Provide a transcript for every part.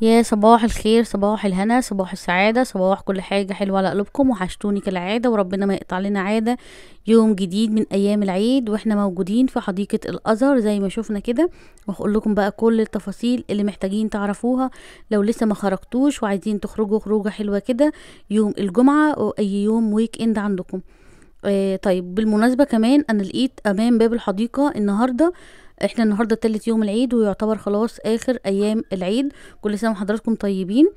يا صباح الخير، صباح الهنا، صباح السعادة، صباح كل حاجة حلوة على قلوبكم. وحشتوني كالعادة، وربنا ما يقطع لنا عادة. يوم جديد من أيام العيد واحنا موجودين في حديقة الأزهر زي ما شفنا كده. وهقول لكم بقى كل التفاصيل اللي محتاجين تعرفوها لو لسه ما خرجتوش وعايزين تخرجوا خروجة حلوة كده يوم الجمعة أو أي يوم ويك إند عندكم. طيب بالمناسبة كمان أنا لقيت أمام باب الحديقة النهاردة. احنا النهاردة تالت يوم العيد ويعتبر خلاص آخر أيام العيد. كل سنة وحضراتكم طيبين.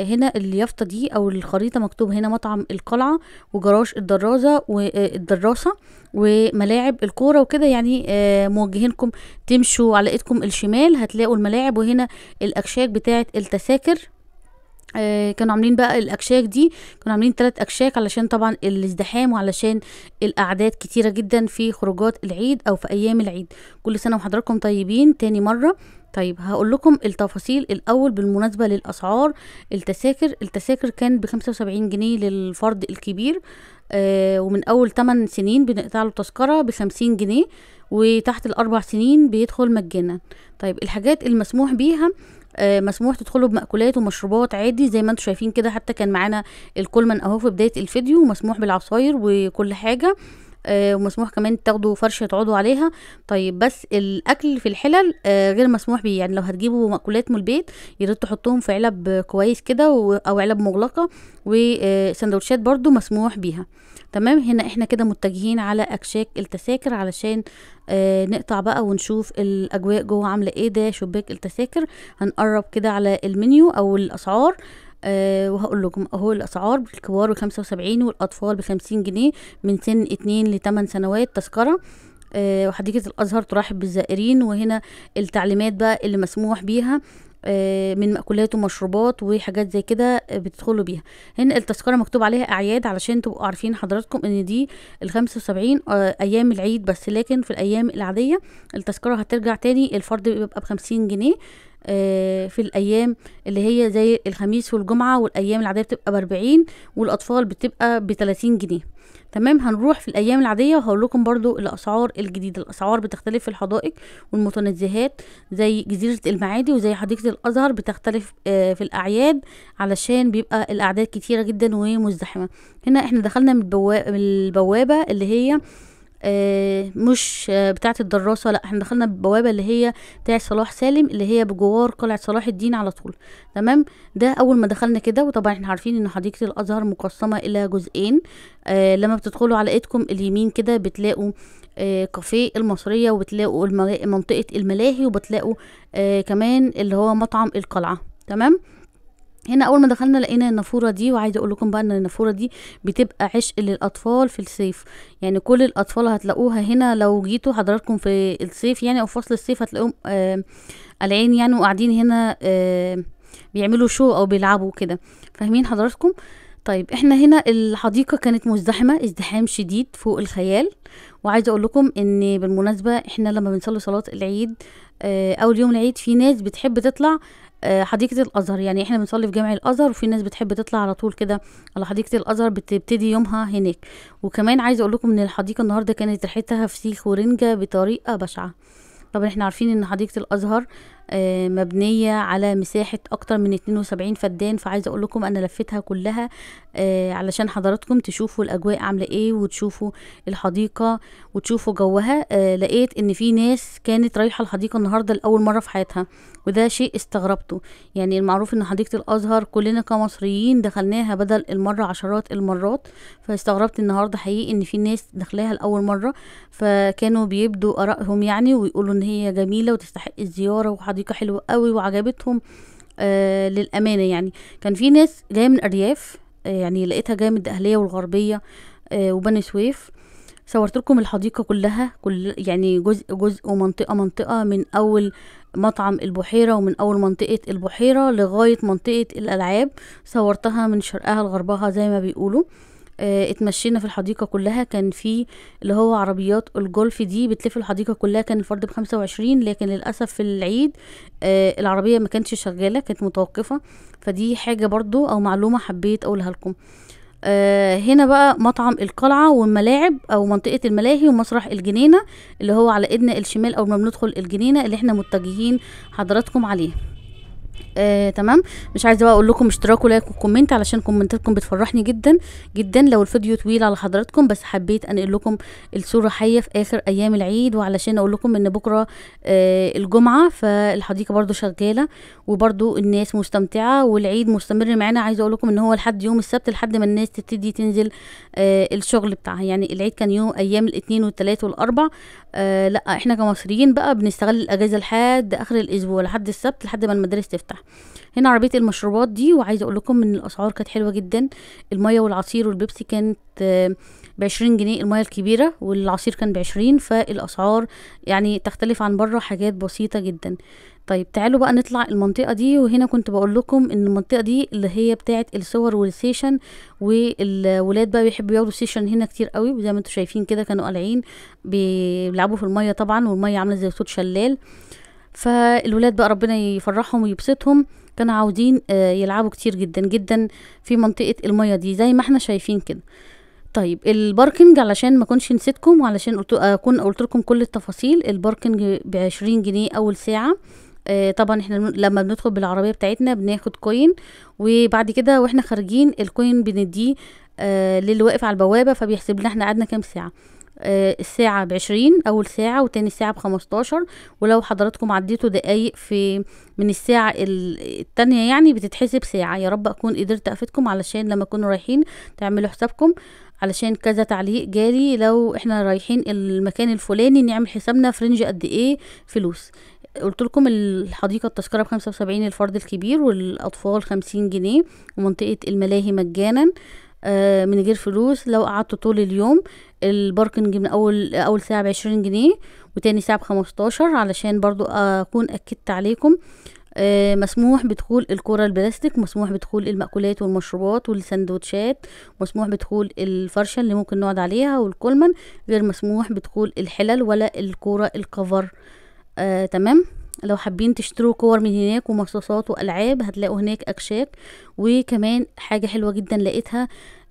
هنا اليافطة دي أو الخريطة مكتوب هنا مطعم القلعة وجراج الدرازة والدراسة وملاعب الكورة وكده، يعني موجهينكم تمشوا على ايدكم الشمال هتلاقوا الملاعب، وهنا الأكشاك بتاعة التذاكر. كانوا عاملين بقى الاكشاك دي، كانوا عاملين 3 اكشاك علشان طبعا الازدحام وعلشان الاعداد كتيره جدا في خروجات العيد او في ايام العيد. كل سنه وحضراتكم طيبين تاني مره. طيب هقول لكم التفاصيل الاول بالمناسبه للاسعار. التذاكر كان ب75 جنيه للفرد الكبير. ومن اول 8 سنين بنقطع له تذكره ب50 جنيه، وتحت الاربع سنين بيدخل مجانا. طيب الحاجات المسموح بيها، مسموح تدخلوا بمأكولات ومشروبات عادي زي ما انتم شايفين كده، حتى كان معانا الكولمان اهو في بداية الفيديو، مسموح بالعصاير وكل حاجة. ومسموح كمان تاخدوا فرشة تقعدوا عليها. طيب بس الاكل في الحلل غير مسموح بيه، يعني لو هتجيبوا مأكولات من البيت يا ريت تحطوهم في علب كويس كده او علب مغلقة، وسندوتشات برضو مسموح بيها. تمام، هنا احنا كده متجهين على اكشاك التذاكر علشان نقطع بقى ونشوف الاجواء جوه عامله ايه. ده شباك التذاكر، هنقرب كده على المنيو او الاسعار. وهقول لكم اهو الاسعار: الكبار ب75 والاطفال ب50 جنيه من سن 2 ل8 سنوات تذكره. وحديقة الأزهر ترحب بالزائرين. وهنا التعليمات بقى اللي مسموح بيها من مأكولات ومشروبات وحاجات زي كده بتدخلوا بيها. هنا التذكرة مكتوب عليها أعياد علشان تبقوا عارفين حضراتكم إن دي ال75 أيام العيد بس، لكن في الأيام العادية التذكرة هترجع تاني، الفرد بيبقى ب50 جنيه. في الأيام اللي هي زي الخميس والجمعة والأيام العادية بتبقى ب40، والأطفال بتبقى ب30 جنيه. تمام، هنروح في الايام العاديه وهقول لكم برضو الاسعار الجديده. الاسعار بتختلف في الحدائق والمتنزهات زي جزيره المعادي وزي حديقه الازهر، بتختلف في الاعياد علشان بيبقى الاعداد كتيره جدا ومزدحمه. هنا احنا دخلنا من البوابه اللي هي مش بتاعه الدراسه، لا احنا دخلنا بالبوابه اللي هي بتاعه صلاح سالم اللي هي بجوار قلعه صلاح الدين على طول. تمام، ده اول ما دخلنا كده. وطبعا احنا عارفين ان حديقه الازهر مقسمه الى جزئين. لما بتدخلوا على ايدكم اليمين كده بتلاقوا كافيه المصريه، وبتلاقوا منطقه الملاهي، وبتلاقوا كمان اللي هو مطعم القلعه. تمام، هنا اول ما دخلنا لقينا النافوره دي، وعايزه اقول لكم بقى ان النافوره دي بتبقى عشق للاطفال في الصيف. يعني كل الاطفال هتلاقوها هنا لو جيتوا حضراتكم في الصيف، يعني او فصل الصيف هتلاقوهم قلعين يعني وقاعدين هنا بيعملوا شو او بيلعبوا كده. فاهمين حضراتكم؟ طيب احنا هنا الحديقه كانت مزدحمه ازدحام شديد فوق الخيال. وعايزه اقول لكم ان بالمناسبه احنا لما بنصلي صلاه العيد اول يوم العيد في ناس بتحب تطلع حديقة الأزهر. يعني احنا بنصلي في جامع الأزهر، وفي ناس بتحب تطلع على طول كده على حديقة الأزهر، بتبتدي يومها هناك. وكمان عايزة اقول لكم ان الحديقة النهاردة كانت ريحتها فسيخ ورنجة بطريقة بشعة. طبعا احنا عارفين ان حديقة الأزهر مبنية على مساحة اكتر من 72 فدان، فعايزة اقول لكم انا لفتها كلها علشان حضراتكم تشوفوا الاجواء عاملة ايه، وتشوفوا الحديقة وتشوفوا جوها. لقيت ان في ناس كانت رايحة الحديقة النهاردة لأول مرة في حياتها، وده شيء استغربته. يعني المعروف ان حديقة الازهر كلنا كمصريين دخلناها بدل المرة عشرات المرات، فاستغربت النهاردة حقيقي ان في ناس دخلاها لأول مرة. فكانوا بيبدوا ارائهم يعني ويقولوا ان هي جميلة وتستحق الزيارة وحديقة حلوة قوي وعجبتهم. للأمانة يعني كان في ناس جاية من أرياف، يعني لقيتها جاية من الدقهلية والغربية وبني سويف. صورت لكم الحديقة كلها، يعني جزء جزء ومنطقة منطقة، من أول مطعم البحيرة ومن أول منطقة البحيرة لغاية منطقة الألعاب. صورتها من شرقها لغربها زي ما بيقولوا. اتمشينا في الحديقة كلها. كان في اللي هو عربيات الجولف دي بتلف الحديقة كلها، كان الفرد ب25، لكن للأسف في العيد العربية ما كانتش شغالة، كانت متوقفة. فدي حاجة برضو أو معلومة حبيت أقولها لكم. هنا بقى مطعم القلعة والملاعب او منطقة الملاهي ومسرح الجنينة اللي هو على ايدنا الشمال اول ما بندخل الجنينة اللي احنا متجهين حضراتكم عليه. تمام. مش عايزه بقى اقول لكم اشتراك ولايك وكومنت علشان كومنتاتكم بتفرحني جدا جدا لو الفيديو طويل على حضراتكم، بس حبيت انقل لكم الصوره حيه في اخر ايام العيد، وعلشان اقول لكم ان بكره الجمعه، فالحديقه برضو شغاله وبرضو الناس مستمتعه والعيد مستمر معانا. عايزه اقول لكم ان هو لحد يوم السبت، لحد ما الناس تبتدي تنزل الشغل بتاعها. يعني العيد كان يوم ايام الاثنين والثلاث والاربع، لا احنا كمصريين بقى بنستغل الاجازه لحد اخر الاسبوع، لحد السبت، لحد ما المدارس تفتح. هنا عربيه المشروبات دي، وعايزه اقول لكم ان الاسعار كانت حلوه جدا. الميه والعصير والبيبسي كانت ب20 جنيه الميه الكبيره، والعصير كان ب20، فالاسعار يعني تختلف عن بره حاجات بسيطه جدا. طيب تعالوا بقى نطلع المنطقه دي. وهنا كنت بقول لكم ان المنطقه دي اللي هي بتاعه الصور والسيشن، والولاد بقى بيحبوا ياخدوا سيشن هنا كتير قوي، وزي ما انتم شايفين كده كانوا قالعين بيلعبوا في الميه طبعا، والميه عامله زي صوت شلال. فالولاد بقى ربنا يفرحهم ويبسطهم، كانوا عاوزين يلعبوا كتير جدا جدا في منطقة المية دي زي ما احنا شايفين كده. طيب الباركنج، علشان ما كنش نسيتكم وعلشان اكون قلت لكم كل التفاصيل، الباركنج ب20 جنيه اول ساعة. طبعا احنا لما بندخل بالعربية بتاعتنا بناخد كوين، وبعد كده واحنا خارجين الكوين بنديه للي واقف على البوابة، فبيحسب لنا احنا قعدنا كام ساعة. الساعة ب20 أول ساعة، وتاني ساعة ب15. ولو حضراتكم عديتوا دقايق من الساعة التانية يعني بتتحسب ساعة. يا رب أكون قدرت أفيدكم علشان لما كنوا رايحين تعملوا حسابكم، علشان كذا تعليق جالي لو احنا رايحين المكان الفلاني نعمل حسابنا في رينج قد ايه فلوس. قلت لكم الحديقة التذكرة ب75 الفرد الكبير، والأطفال 50 جنيه، ومنطقة الملاهي مجانا من غير فلوس لو قعدتوا طول اليوم. الباركنج من اول ساعة ب20 جنيه، وتاني ساعة ب15، علشان برضو اكون اكدت عليكم. مسموح بدخول الكرة البلاستيك، مسموح بدخول المأكولات والمشروبات والسندوتشات، مسموح بدخول الفرشة اللي ممكن نقعد عليها والكولمن، غير مسموح بدخول الحلل ولا الكرة الكفر. تمام. لو حابين تشتروا كور من هناك ومصاصات والعاب هتلاقوا هناك اكشاك. وكمان حاجة حلوة جدا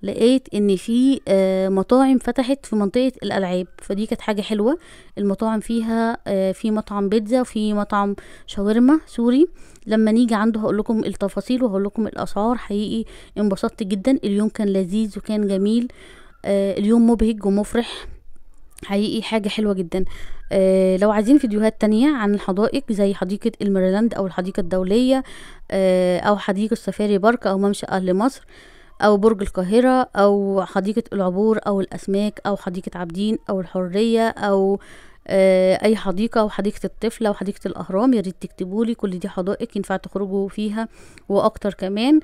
لقيت ان في مطاعم فتحت في منطقة الالعاب، فدي كانت حاجة حلوة. المطاعم فيها في مطعم بيتزا وفي مطعم شاورما سوري. لما نيجي عنده هقول لكم التفاصيل وهقول لكم الاسعار. حقيقي انبسطت جدا، اليوم كان لذيذ وكان جميل. اليوم مبهج ومفرح، حقيقي حاجة حلوة جدا. لو عايزين فيديوهات تانية عن الحدائق زي حديقة الميرلاند أو الحديقة الدولية، أو حديقة سفاري بارك أو ممشى أهل مصر أو برج القاهرة أو حديقة العبور أو الأسماك أو حديقة عابدين أو الحرية أو أي حديقة، أو حديقة الطفل أو حديقة الأهرام، ياريت تكتبولي. كل دي حدائق ينفع تخرجوا فيها وأكتر كمان.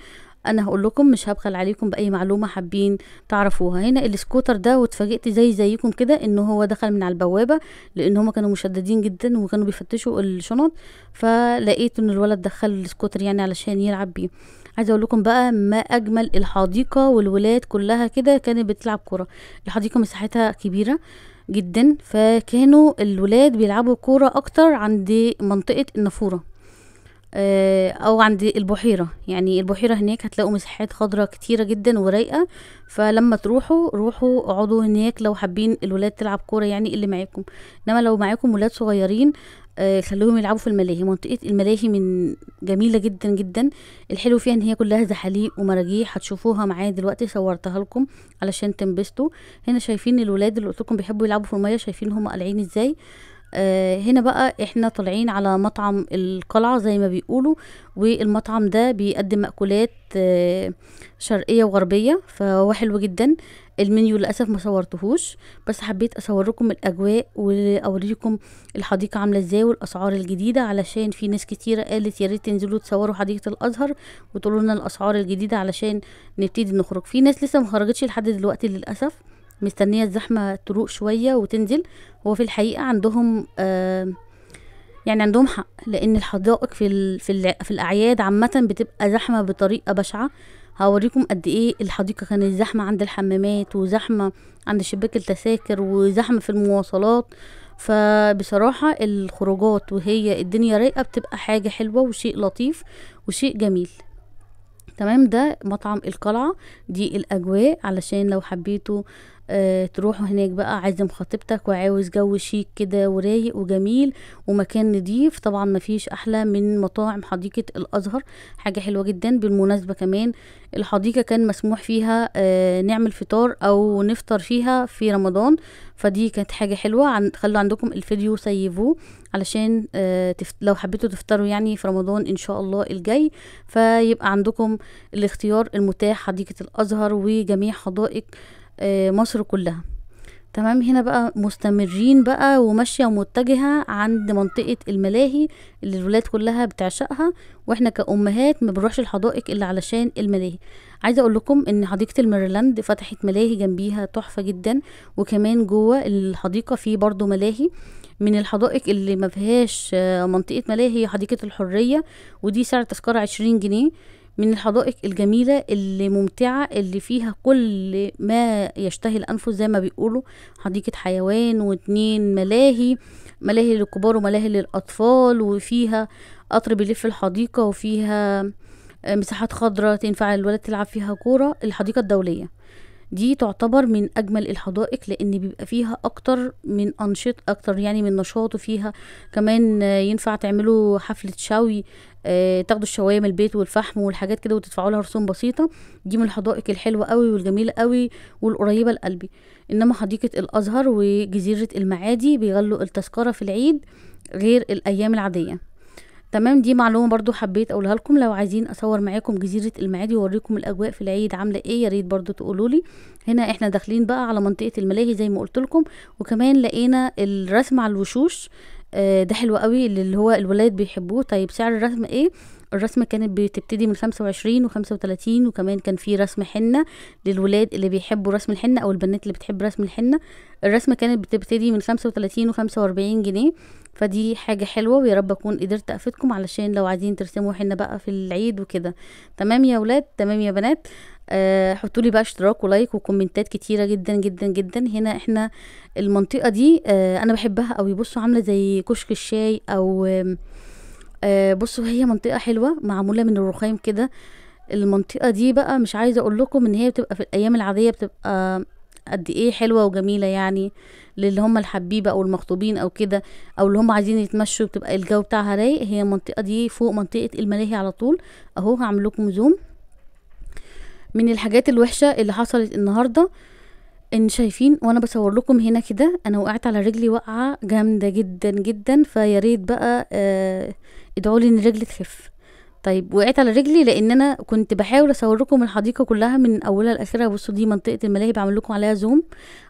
انا هقول لكم مش هبخل عليكم باي معلومه حابين تعرفوها. هنا السكوتر ده، واتفاجئت زيكم كده ان هو دخل من على البوابه، لان هما كانوا مشددين جدا وكانوا بيفتشوا الشنط، فلقيت ان الولد دخل السكوتر يعني علشان يلعب بيه. عايزه اقول لكم بقى ما اجمل الحديقه، والولاد كلها كده كانت بتلعب كوره. الحديقه مساحتها كبيره جدا، فكانوا الولاد بيلعبوا كوره اكتر عند منطقه النافوره او عند البحيرة. يعني البحيرة هناك هتلاقوا مساحات خضراء كتيرة جدا ورايقة، فلما روحوا اقعدوا هناك لو حابين الولاد تلعب كورة يعني اللي معاكم. انما لو معاكم ولاد صغيرين خلوهم يلعبوا في الملاهي. منطقة الملاهي من جميلة جدا جدا. الحلو فيها ان هي كلها زحاليق ومراجيح، هتشوفوها معايا دلوقتي، صورتها لكم علشان تنبسطوا. هنا شايفين الولاد اللي قلت لكم بيحبوا يلعبوا في المية، شايفين هم قالعين ازاي. هنا بقى احنا طالعين على مطعم القلعة زي ما بيقولوا، والمطعم ده بيقدم مأكولات شرقية وغربية، فهو حلو جدا. المنيو للأسف ما صورتهوش، بس حبيت اصور لكم الاجواء واوريكم الحديقة عاملة ازاي والاسعار الجديدة، علشان في ناس كتيرة قالت يا ريت تنزلوا تصوروا حديقة الازهر وتقولوا لنا الاسعار الجديدة علشان نبتدي نخرج. في ناس لسه ما خرجتش لحد دلوقتي للأسف، مستنية الزحمة تروق شوية وتنزل. هو في الحقيقة عندهم يعني عندهم حق، لان الحدائق في الاعياد عامة بتبقى زحمة بطريقة بشعة. هوريكم قد ايه الحديقة كانت زحمة عند الحمامات، وزحمة عند شباك التذاكر، وزحمة في المواصلات. فبصراحة الخروجات وهي الدنيا رايقة بتبقى حاجة حلوة وشيء لطيف وشيء جميل. تمام. ده مطعم القلعة، دي الاجواء علشان لو حبيتوا تروحوا هناك بقى عازم خطيبتك وعاوز جو شيك كده ورايق وجميل ومكان نضيف، طبعا مفيش احلى من مطاعم حديقة الازهر. حاجة حلوة جدا. بالمناسبة كمان الحديقة كان مسموح فيها نعمل فطار او نفطر فيها في رمضان، فدي كانت حاجة حلوة. خلوا عندكم الفيديو سيفوه علشان لو حبيتوا تفطروا يعني في رمضان ان شاء الله الجاي، فيبقى عندكم الاختيار المتاح حديقة الازهر وجميع حدائق مصر كلها. تمام. هنا بقى مستمرين بقى وماشية ومتجهة عند منطقة الملاهي اللي الولاد كلها بتعشقها، واحنا كأمهات ما بنروحش الحدائق الا علشان الملاهي. عايزة اقول لكم ان حديقة الميرلاند فتحت ملاهي جنبيها تحفة جدا، وكمان جوه الحديقة في برضو ملاهي. من الحدائق اللي ما فيهاش منطقة ملاهي هي حديقة الحرية، ودي سعر تذكرة 20 جنيه. من الحدائق الجميلة اللي ممتعة اللي فيها كل ما يشتهي الأنفس زي ما بيقولوا، حديقة حيوان و2 ملاهي، ملاهي للكبار وملاهي للأطفال، وفيها قطر بيلف الحديقة، وفيها مساحات خضراء تنفع الولاد تلعب فيها كورة. الحديقة الدولية دي تعتبر من اجمل الحدائق لان بيبقى فيها اكتر من انشطه، اكتر يعني من نشاط، وفيها كمان ينفع تعملوا حفله شوي، تاخدوا الشوايه من البيت والفحم والحاجات كده وتدفعوا لها رسوم بسيطه. دي من الحدائق الحلوه قوي والجميله قوي والقريبه لقلبي. انما حديقه الازهر وجزيره المعادي بيغلوا التذكره في العيد غير الايام العاديه. تمام. دي معلومة برضو حبيت اقولها لكم. لو عايزين اصور معاكم جزيرة المعادي واوريكم الاجواء في العيد عاملة ايه، يا ريت برضو تقولولي. هنا احنا داخلين بقى على منطقة الملاهي زي ما قلت لكم، وكمان لقينا الرسم على الوشوش. ده حلو قوي اللي هو الولاد بيحبوه. طيب سعر الرسم ايه؟ الرسمة كانت بتبتدي من 25 و35، وكمان كان في رسم حنة للولاد اللي بيحبوا رسم الحنة او البنات اللي بتحب رسم الحنة. الرسمة كانت بتبتدي من 35 و45 جنيه. فدي حاجة حلوة، ويا رب اكون قدرت افيدكم علشان لو عايزين ترسموا حنة بقى في العيد وكده. تمام يا ولاد، تمام يا بنات. حطولي بقى اشتراك ولايك وكومنتات كتيرة جدا جدا جدا. هنا احنا المنطقة دي انا بحبها قوي. بصوا عاملة زي كشك الشاي او بصوا هي منطقة حلوة معمولة من الرخام كده. المنطقة دي بقى مش عايزة اقول لكم ان هي بتبقى في الايام العادية بتبقى قد ايه حلوة وجميلة، يعني للي هم الحبيبة او المخطوبين او كده، او اللي هم عايزين يتمشوا بتبقى الجو بتاعها رايق. هي المنطقة دي فوق منطقة الملاهي على طول اهو. هعمل لكم زوم. من الحاجات الوحشة اللي حصلت النهاردة ان شايفين وانا بصور لكم هنا كده انا وقعت على رجلي وقعة جامدة جدا جدا، فيا ريت بقى ادعوا لي ان رجلي تخف. طيب وقعت على رجلي لان انا كنت بحاول اصور لكم الحديقه كلها من اولها لاخرها. بصوا دي منطقه الملاهي بعمل لكم عليها زوم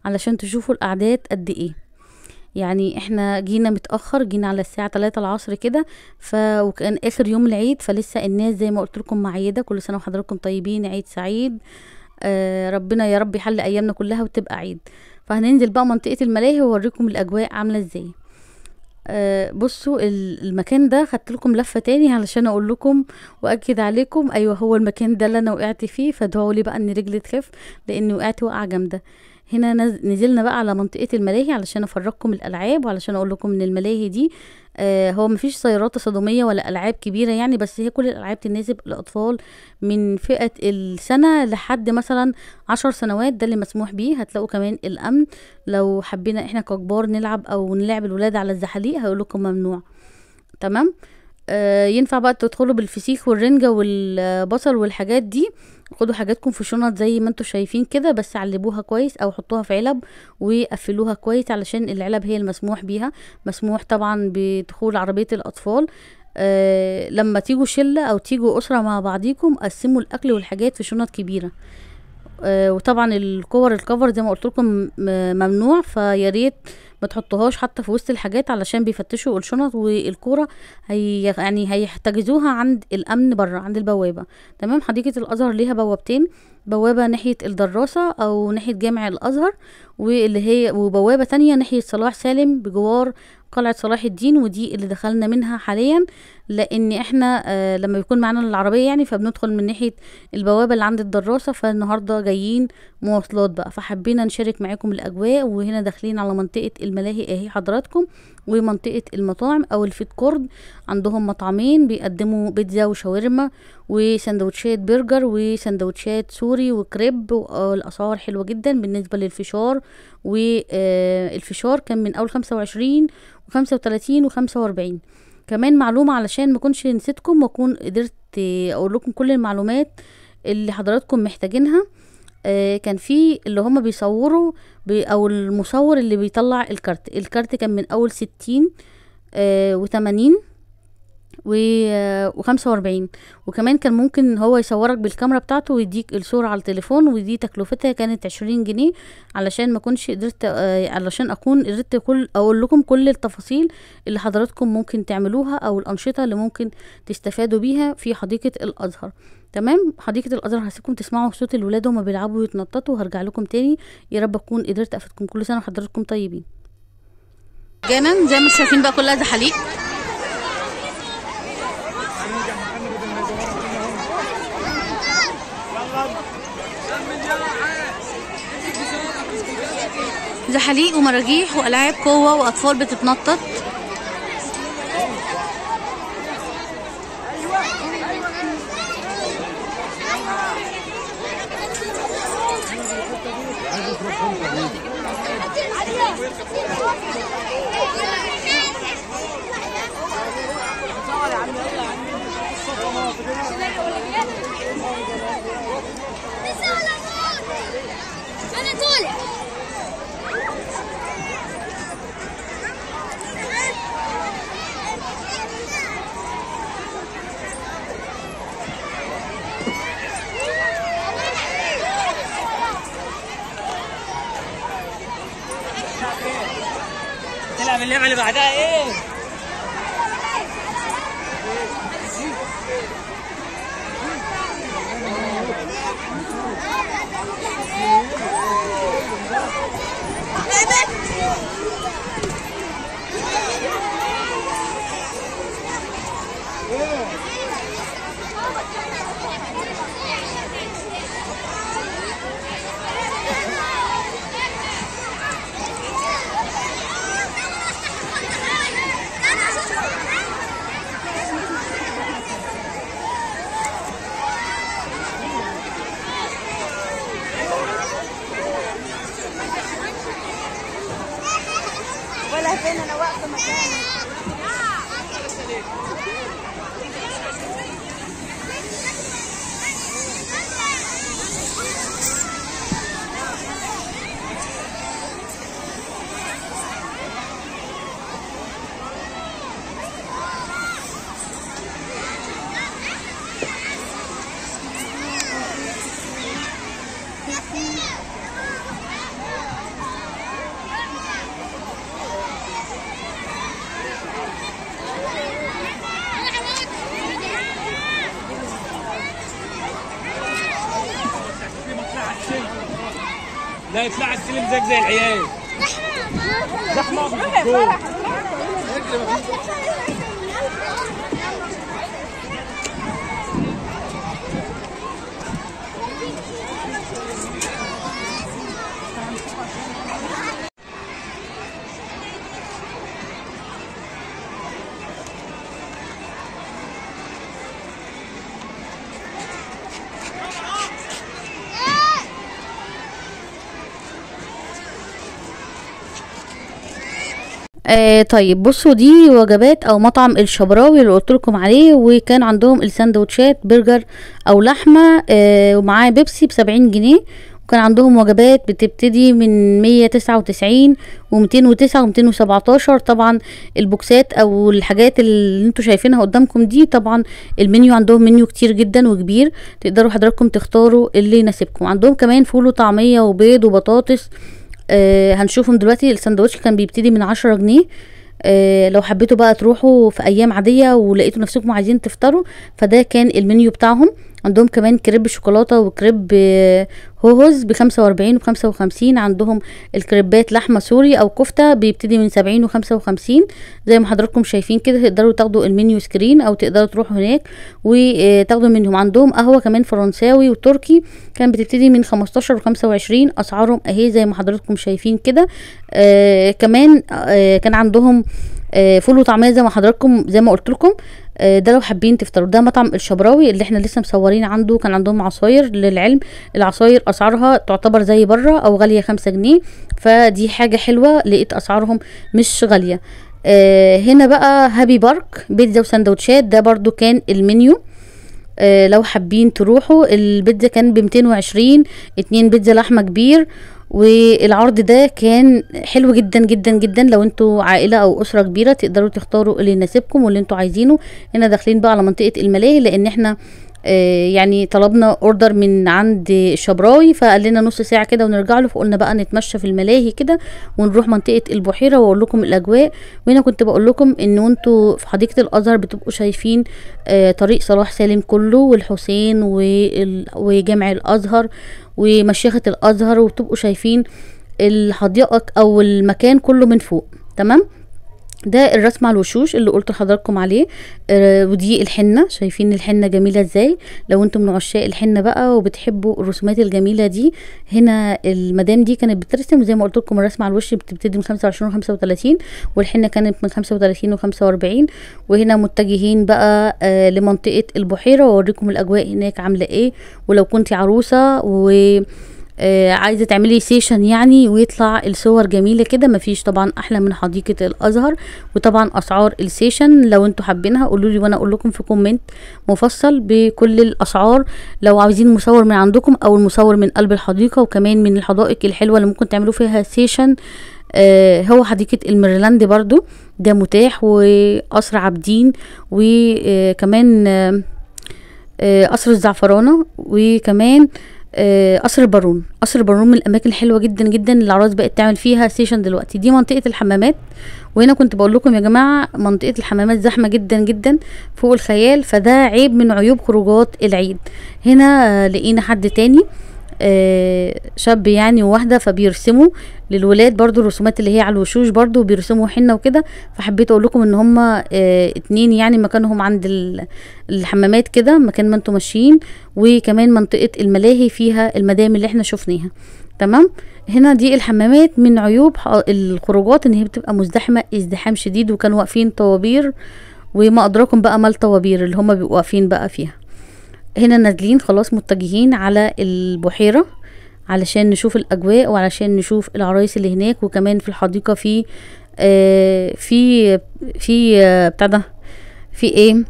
علشان تشوفوا الاعداد قد ايه. يعني احنا جينا متاخر، جينا على الساعه 3 العصر كده، وكان اخر يوم العيد، فلسه الناس زي ما قلت لكم معيده. كل سنه وحضراتكم طيبين، عيد سعيد. ربنا يا رب يحل ايامنا كلها وتبقى عيد. فهننزل بقى منطقه الملاهي واوريكم الاجواء عامله ازاي. بصوا المكان ده خدت لكم لفة تاني علشان اقول لكم واكد عليكم. ايوه هو المكان ده اللي انا وقعت فيه، فادعوا لي بقى ان رجلي تخف لاني وقعت وقعة جامدة. هنا نزلنا بقى على منطقة الملاهي علشان افرجكم الالعاب وعلشان اقول لكم ان الملاهي دي هو مفيش سيارات تصادمية ولا العاب كبيرة يعني، بس هي كل الالعاب تناسب الاطفال من فئة السنة لحد مثلا 10 سنوات، ده اللي مسموح بيه. هتلاقوا كمان الامن لو حبينا احنا ككبار نلعب او نلعب الولاد على الزحاليق هيقول لكم ممنوع. تمام. ينفع بقى تدخلوا بالفسيخ والرنجة والبصل والحاجات دي. خدوا حاجاتكم في شنط زي ما انتوا شايفين كده، بس علبوها كويس او حطوها في علب وقفلوها كويس علشان العلب هي المسموح بيها. مسموح طبعا بدخول عربية الاطفال. لما تيجوا شلة او تيجوا اسرة مع بعضيكم قسموا الاكل والحاجات في شنط كبيرة. وطبعا الكفر زي ما قلت لكم ممنوع، فيا ريت ما تحطوهاش حتى في وسط الحاجات علشان بيفتشوا الشنط والكوره. يعني هيحتجزوها عند الامن بره عند البوابه. تمام. حديقه الازهر ليها بوابتين، بوابه ناحيه الدراسه او ناحيه جامع الازهر، وبوابه تانية ناحيه صلاح سالم بجوار قلعة صلاح الدين، ودي اللي دخلنا منها حاليا. لان احنا لما بيكون معانا العربيه يعني فبندخل من ناحيه البوابه اللي عند الدراسه، فالنهارده جايين مواصلات بقى، فحبينا نشارك معاكم الاجواء. وهنا داخلين على منطقه الملاهي اهي حضراتكم، ومنطقه المطاعم او الفيد كورد. عندهم مطعمين بيقدموا بيتزا وشاورما وسندوتشات برجر وسندوتشات سوري وكريب، والاسعار حلوه جدا. بالنسبه للفشار، والفشار كان من اول 25 و35 و45. كمان معلومه علشان ما كنش نسيتكم واكون قدرت اقول لكم كل المعلومات اللي حضراتكم محتاجينها. كان في اللي هما بيصوروا او المصور اللي بيطلع الكارت كان من اول 60 و80 و45. وكمان كان ممكن هو يصورك بالكاميرا بتاعته ويديك الصورة على التليفون، ودي تكلفتها كانت 20 جنيه. علشان ما كنش قدرت علشان اكون قدرت اقول لكم كل التفاصيل اللي حضراتكم ممكن تعملوها او الانشطة اللي ممكن تستفادوا بيها في حديقة الازهر. تمام. حديقة الازهر هسيبكم تسمعوا صوت الولاد وهما بيلعبوا ويتنططوا، وهرجع لكم تاني. يا رب اكون قدرت افيدكم. كل سنة وحضراتكم طيبين. جانا زي ما شايفين بقى كلها زحاليق. زحاليق ومراجيح والعاب قوه واطفال بتتنطط. تلعب اللعبة اللي بعدها ايه؟ ولا فين انا واقفه مكاني. لا يطلع السلم زي العيال. زحمه زحمه. طيب بصوا، دي وجبات او مطعم الشبراوي اللي قلت لكم عليه، وكان عندهم السندوتشات برجر او لحمه ومعاه بيبسي ب70 جنيه. وكان عندهم وجبات بتبتدي من 199 و209 و217. طبعا البوكسات او الحاجات اللي انتوا شايفينها قدامكم دي، طبعا المنيو عندهم منيو كتير جدا وكبير، تقدروا حضراتكم تختاروا اللي يناسبكم. عندهم كمان فول وطعميه وبيض وبطاطس. هنشوفهم دلوقتي. السندوتش كان بيبتدي من 10 جنيه. لو حبيتوا بقى تروحوا في ايام عادية ولقيتوا نفسكم عايزين تفطروا، فده كان المنيو بتاعهم. عندهم كمان كريب شوكولاته وكريب هوهوز ب45 و55. عندهم الكريبات لحمه سوري او كفته بيبتدي من 70 و55. زي ما حضراتكم شايفين كده، تقدروا تاخدوا المنيو سكرين او تقدروا تروحوا هناك وتاخدوا منهم. عندهم قهوه كمان فرنساوي وتركي كان بتبتدي من 15 و25. اسعارهم اهي زي ما حضراتكم شايفين كده. كمان كان عندهم فول وطعميه زي ما حضراتكم زي ما قلت لكم. ده لو حابين تفطروا. ده مطعم الشبراوي اللي احنا لسه مصورين عنده. كان عندهم عصاير، للعلم العصاير اسعارها تعتبر زي بره او غاليه 5 جنيه، فدي حاجه حلوه، لقيت اسعارهم مش غاليه. هنا بقى هابي بارك بيتزا وسندوتشات، ده برضو كان المنيو. لو حابين تروحوا. البيتزا كان ب220، 2 بيتزا لحمه كبير، والعرض ده كان حلو جدا جدا جدا. لو انتوا عائله او اسره كبيره تقدروا تختاروا اللي يناسبكم واللي انتوا عايزينه. هنا داخلين بقى على منطقه الملاهي، لان احنا يعني طلبنا اوردر من عند الشبراوي، فقال لنا نص ساعه كده ونرجع له، فقلنا بقى نتمشى في الملاهي كده ونروح منطقه البحيره واقول لكم الاجواء. وهنا كنت بقول لكم ان انتوا في حديقه الازهر بتبقوا شايفين طريق صلاح سالم كله والحسين وجامع الازهر ومشيخه الازهر، وتبقوا شايفين الحديقه او المكان كله من فوق. تمام. ده الرسم على الوشوش اللي قلت لحضراتكم عليه. ودي الحنه، شايفين الحنه جميله ازاي. لو انتم من عشاق الحنه بقى وبتحبوا الرسومات الجميله دي، هنا المدام دي كانت بترسم. زي ما قلت لكم الرسم على الوش بتبتدي من 25 و35، والحنه كانت من 35 و45. وهنا متجهين بقى لمنطقه البحيره، واوريكم الاجواء هناك عامله ايه. ولو كنتي عروسه عايزه تعملي سيشن يعني ويطلع الصور جميله كده، مفيش طبعا احلى من حديقه الازهر. وطبعا اسعار السيشن لو انتوا حابينها قولوا لي وانا اقول لكم في كومنت مفصل بكل الاسعار، لو عايزين مصور من عندكم او المصور من قلب الحديقه. وكمان من الحدائق الحلوه اللي ممكن تعملوا فيها سيشن هو حديقه الميرلاند برضو، ده متاح. وقصر عابدين، وكمان قصر الزعفرانه، وكمان قصر البارون. قصر البارون من الاماكن الحلوه جدا جدا اللي العرايس بقت تعمل فيها سيشن دلوقتي. دي منطقه الحمامات. وهنا كنت بقول لكم يا جماعه منطقه الحمامات زحمه جدا جدا فوق الخيال، فده عيب من عيوب خروجات العيد. هنا لقينا حد تاني شاب يعني وواحده، فبيرسموا للولاد برضو الرسومات اللي هي على الوشوش، برضو بيرسموا حنه وكده. فحبيت اقول لكم ان هما اتنين يعني مكانهم عند الحمامات كده، مكان ما انتم ماشيين. وكمان منطقه الملاهي فيها المدام اللي احنا شفناها. تمام. هنا دي الحمامات. من عيوب الخروجات ان هي بتبقى مزدحمه ازدحام شديد، وكانوا واقفين طوابير، وما ادراكم بقى ما الطوابير اللي هما بيبقوا واقفين بقى فيها. هنا نازلين خلاص متجهين على البحيرة علشان نشوف الأجواء وعلشان نشوف العرايس اللي هناك. وكمان في الحديقة في بتاع ده في ايه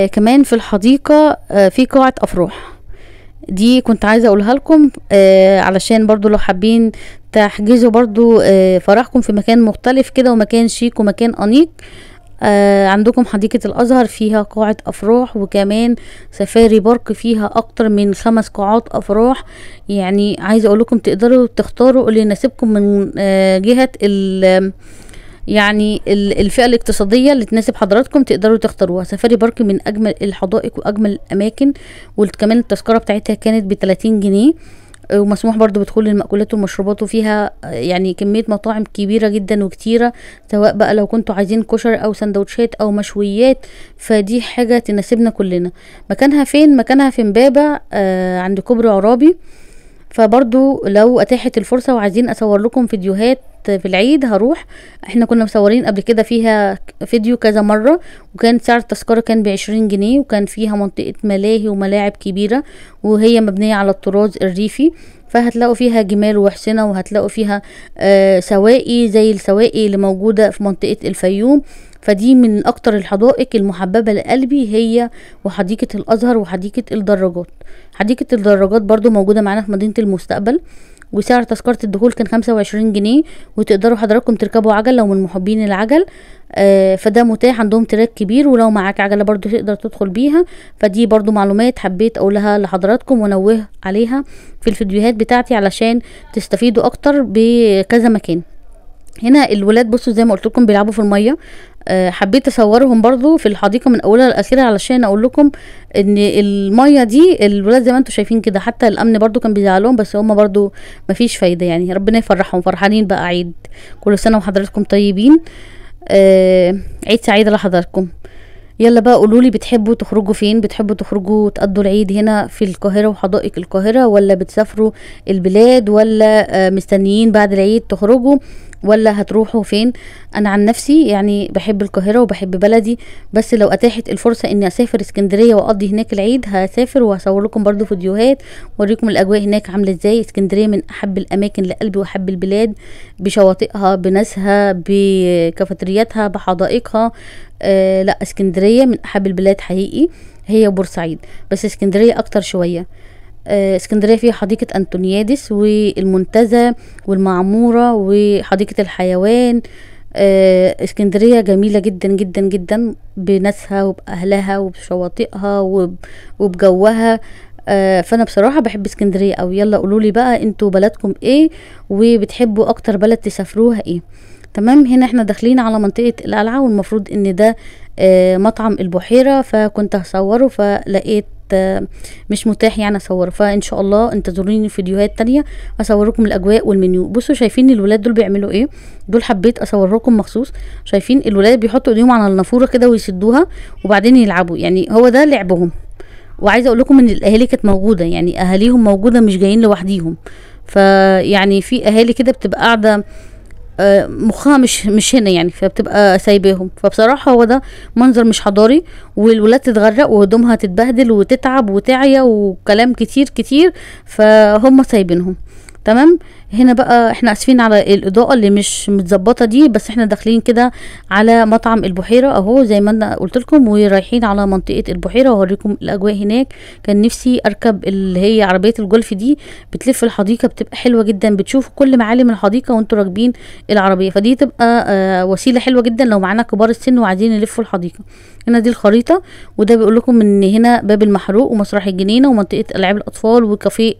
كمان في الحديقة في قاعة أفراح. دي كنت عايزة اقولها لكم علشان برضو لو حابين تحجزوا برضو فرحكم في مكان مختلف كده ومكان شيك ومكان أنيق. عندكم حديقة الازهر فيها قاعة افراح، وكمان سفاري بارك فيها اكتر من 5 قاعات افراح. يعني عايزة اقول لكم تقدروا تختاروا اللي يناسبكم من جهة يعني الفئة الاقتصادية اللي تناسب حضراتكم تقدروا تختاروها. سفاري بارك من اجمل الحدائق واجمل الاماكن، وكمان التذكرة بتاعتها كانت ب30 جنيه، ومسموح برضو بدخول المأكولات والمشروبات. وفيها يعني كمية مطاعم كبيرة جدا وكتيرة، سواء بقى لو كنتوا عايزين كشر او سندوتشات او مشويات، فدي حاجة تناسبنا كلنا. مكانها فين؟ مكانها في امبابة عند كوبري عرابي. فبرضو لو اتاحت الفرصة وعايزين اصور لكم فيديوهات في العيد هروح. احنا كنا مصورين قبل كده فيها فيديو كذا مرة، وكان سعر التذكرة كان ب20 جنيه، وكان فيها منطقة ملاهي وملاعب كبيرة، وهي مبنية على الطراز الريفي. فهتلاقوا فيها جمال وحسنة، وهتلاقوا فيها سواقي زي السواقي اللي موجودة في منطقة الفيوم. فدي من اكتر الحدائق المحببة لقلبي، هي وحديقة الازهر وحديقة الدراجات. حديقة الدراجات برضو موجودة معانا في مدينة المستقبل، وسعر تذكرة الدخول كان 25 جنيه، وتقدروا حضراتكم تركبوا عجل لو من محبين العجل. فده متاح. عندهم تراك كبير، ولو معاك عجلة برضو تقدر تدخل بيها. فدي برضو معلومات حبيت اقولها لحضراتكم ونوه عليها في الفيديوهات بتاعتي علشان تستفيدوا اكتر بكذا مكان. هنا الولاد بصوا زي ما قلت لكم بيلعبوا في الميه. حبيت اصورهم برضو في الحديقة من اولها لاخرها علشان اقول لكم ان المية دي الولاد زي ما انتم شايفين كده، حتى الامن برضو كان بيزعلهم بس هم برضو مفيش فايدة يعني. ربنا يفرحهم، فرحانين بقى عيد. كل سنة وحضراتكم طيبين. عيد سعيد لحضراتكم. يلا بقى قولولي، بتحبوا تخرجوا فين؟ بتحبوا تخرجوا تقضوا العيد هنا في القاهرة وحدائق القاهرة، ولا بتسافروا البلاد، ولا مستنيين بعد العيد تخرجوا، ولا هتروحوا فين؟ انا عن نفسي يعني بحب القاهرة وبحب بلدي، بس لو اتاحت الفرصة اني اسافر اسكندرية واقضي هناك العيد هسافر، وهصور لكم برضو فيديوهات واوريكم الاجواء هناك عاملة ازاي. اسكندرية من احب الاماكن لقلبي واحب البلاد، بشواطئها، بناسها، بكافيترياتها، بحدائقها. لا، اسكندرية من احب البلاد حقيقي، هي وبورسعيد، بس اسكندرية اكتر شوية. اسكندرية فيها حديقة أنطونيادس والمنتزه والمعمورة وحديقة الحيوان. اسكندرية جميلة جدا جدا جدا بناسها وبأهلها وبشواطئها وبجوها. فأنا بصراحة بحب اسكندرية أوي. يلا قولولي بقى انتوا بلدكم ايه، وبتحبوا أكتر بلد تسافروها ايه؟ تمام. هنا احنا داخلين على منطقة القلعة، والمفروض ان ده مطعم البحيرة، فكنت هصوره فلقيت مش متاح يعني اصوره، فان شاء الله انتظروني في فيديوهات تانية اصوركم الاجواء والمنيو. بصوا شايفين الولاد دول بيعملوا ايه؟ دول حبيت اصوركم مخصوص. شايفين الولاد بيحطوا ايديهم على النافوره كده ويسدوها وبعدين يلعبوا، يعني هو ده لعبهم. وعايزه اقول لكم ان الاهالي كانت موجوده، يعني اهاليهم موجوده مش جايين لوحديهم. فيعني في اهالي كده بتبقى قاعده مخها مش هنا يعني، فبتبقى سايباهم. فبصراحة هو ده منظر مش حضاري، والولاد تتغرق وهدومها تتبهدل وتتعب وتعيا وكلام كتير كتير، فهم سايبينهم. تمام. هنا بقى احنا اسفين على الاضاءة اللي مش متظبطة دي، بس احنا داخلين كده على مطعم البحيرة اهو زي ما انا قلت لكم، ورايحين على منطقة البحيرة واوريكم الاجواء هناك. كان نفسي اركب اللي هي عربية الجولف دي، بتلف الحديقة، بتبقى حلوة جدا، بتشوفوا كل معالم الحديقة وانتوا راكبين العربية، فدي تبقى وسيلة حلوة جدا لو معانا كبار السن وعايزين يلفوا الحديقة. هنا دي الخريطة، وده بيقول لكم ان هنا باب المحروق ومسرح الجنينة ومنطقة العاب الاطفال وكافيه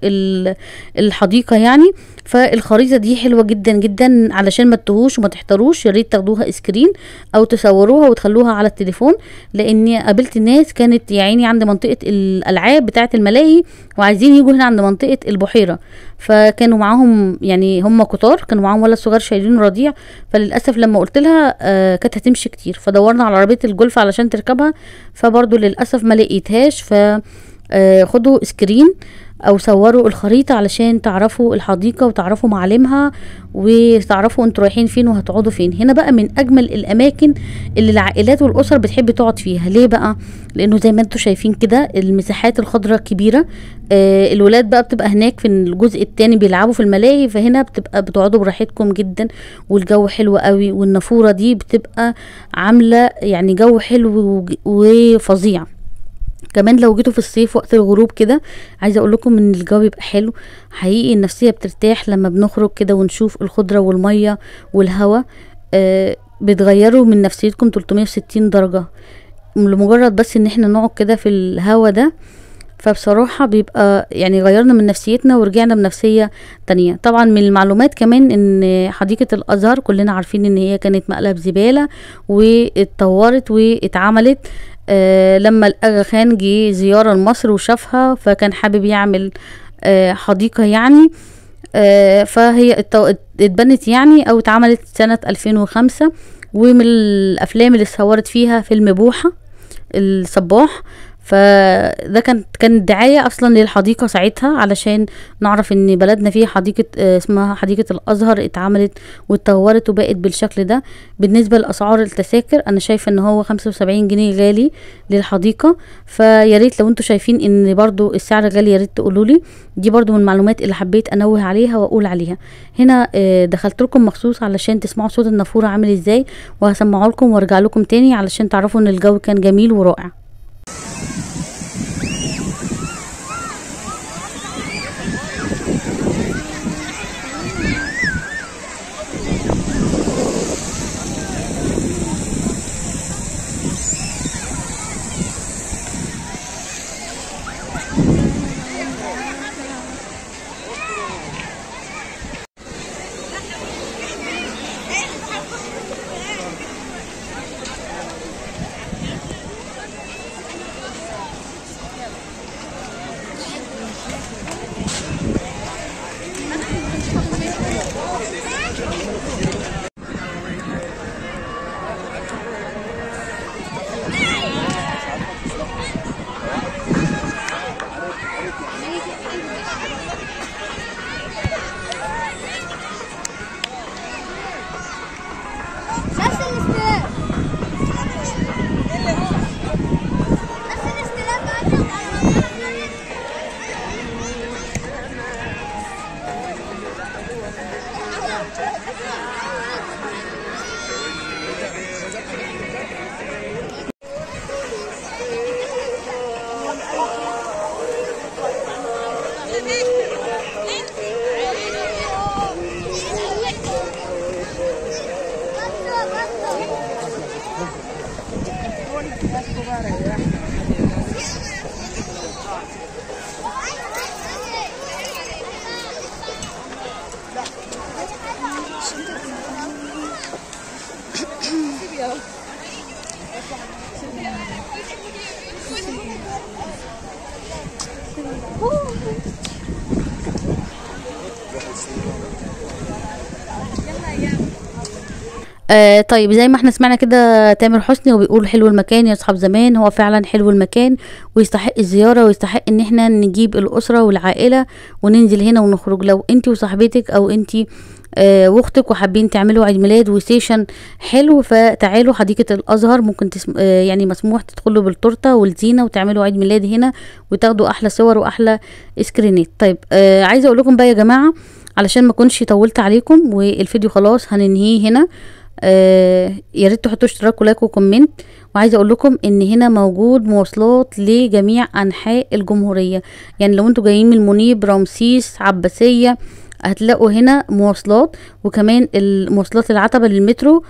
الحديقة يعني. فالخريطة دي حلوة جدا جدا علشان ما تتوهوش وما تحتروش. يا ريت تاخدوها اسكرين او تصوروها وتخلوها على التليفون، لاني قابلت الناس كانت يا عيني عند منطقة الالعاب بتاعة الملاهي وعايزين يجوا هنا عند منطقة البحيرة، فكانوا معاهم يعني هم كتار، كانوا معاهم ولد صغير شايلين رضيع، فللاسف لما قلت لها كانت هتمشي كتير، فدورنا على عربية الجولف علشان تركبها، فبرضو للاسف ما لقيتهاش. خدوا اسكرين او صوروا الخريطة علشان تعرفوا الحديقة وتعرفوا معالمها وتعرفوا انتوا رايحين فين وهتقعدوا فين. هنا بقى من اجمل الاماكن اللي العائلات والاسر بتحب تقعد فيها. ليه بقى؟ لانه زي ما انتوا شايفين كده المساحات الخضراء كبيرة. الولاد بقى بتبقى هناك في الجزء التاني بيلعبوا في الملاهي، فهنا بتبقى بتقعدوا براحتكم جدا والجو حلو قوي، والنافورة دي بتبقى عاملة يعني جو حلو وفظيع. كمان لو جيتوا في الصيف وقت الغروب كده، عايزه اقول لكم ان الجو بيبقى حلو حقيقي، النفسيه بترتاح لما بنخرج كده ونشوف الخضره والميه والهواء. بتغيروا من نفسيتكم 360 درجه لمجرد بس ان احنا نقعد كده في الهواء ده. فبصراحة بيبقى يعني غيرنا من نفسيتنا ورجعنا بنفسية تانية. طبعا من المعلومات كمان ان حديقة الازهر كلنا عارفين ان هي كانت مقلب زبالة واتطورت واتعملت لما الأغا خان جه زيارة لمصر وشافها، فكان حابب يعمل حديقة يعني. فهي اتبنت يعني او اتعملت سنة 2005، ومن الافلام اللي اتصورت فيها فيلم بوحة الصباح. فده كان دعاية اصلا للحديقة ساعتها علشان نعرف ان بلدنا فيها حديقة اسمها حديقة الازهر اتعملت واتطورت وبقت بالشكل ده. بالنسبة لاسعار التذاكر انا شايفة ان هو 75 جنيه غالي للحديقة، فياريت لو انتوا شايفين ان برضو السعر غالي ياريت تقولولي. دي برضو من المعلومات اللي حبيت انوه عليها واقول عليها. هنا دخلت لكم مخصوص علشان تسمعوا صوت النافورة عامل ازاي، وهسمعه لكم وارجع لكم تاني علشان تعرفوا ان الجو كان جميل ورائع. طيب زي ما احنا سمعنا كده تامر حسني وبيقول حلو المكان يا اصحاب زمان. هو فعلا حلو المكان ويستحق الزيارة ويستحق ان احنا نجيب الاسرة والعائلة وننزل هنا ونخرج. لو انتي وصاحبتك او انتي واختك وحابين تعملوا عيد ميلاد وستيشن حلو، فتعالوا حديقة الازهر. ممكن يعني مسموح تدخلوا بالتورته والزينة وتعملوا عيد ميلاد هنا وتاخدوا احلى صور واحلى سكرينات. طيب عايزة اقول لكم بقى يا جماعة علشان ما كنش طولت عليكم والفيديو خلاص هننهيه هنا. يا ريت تحطوا اشتراك ولايك وكومنت. وعايزه اقول لكم ان هنا موجود مواصلات لجميع انحاء الجمهوريه، يعني لو انتوا جايين من المنيب، رمسيس، عباسيه، هتلاقوا هنا مواصلات. وكمان المواصلات العتبه للمترو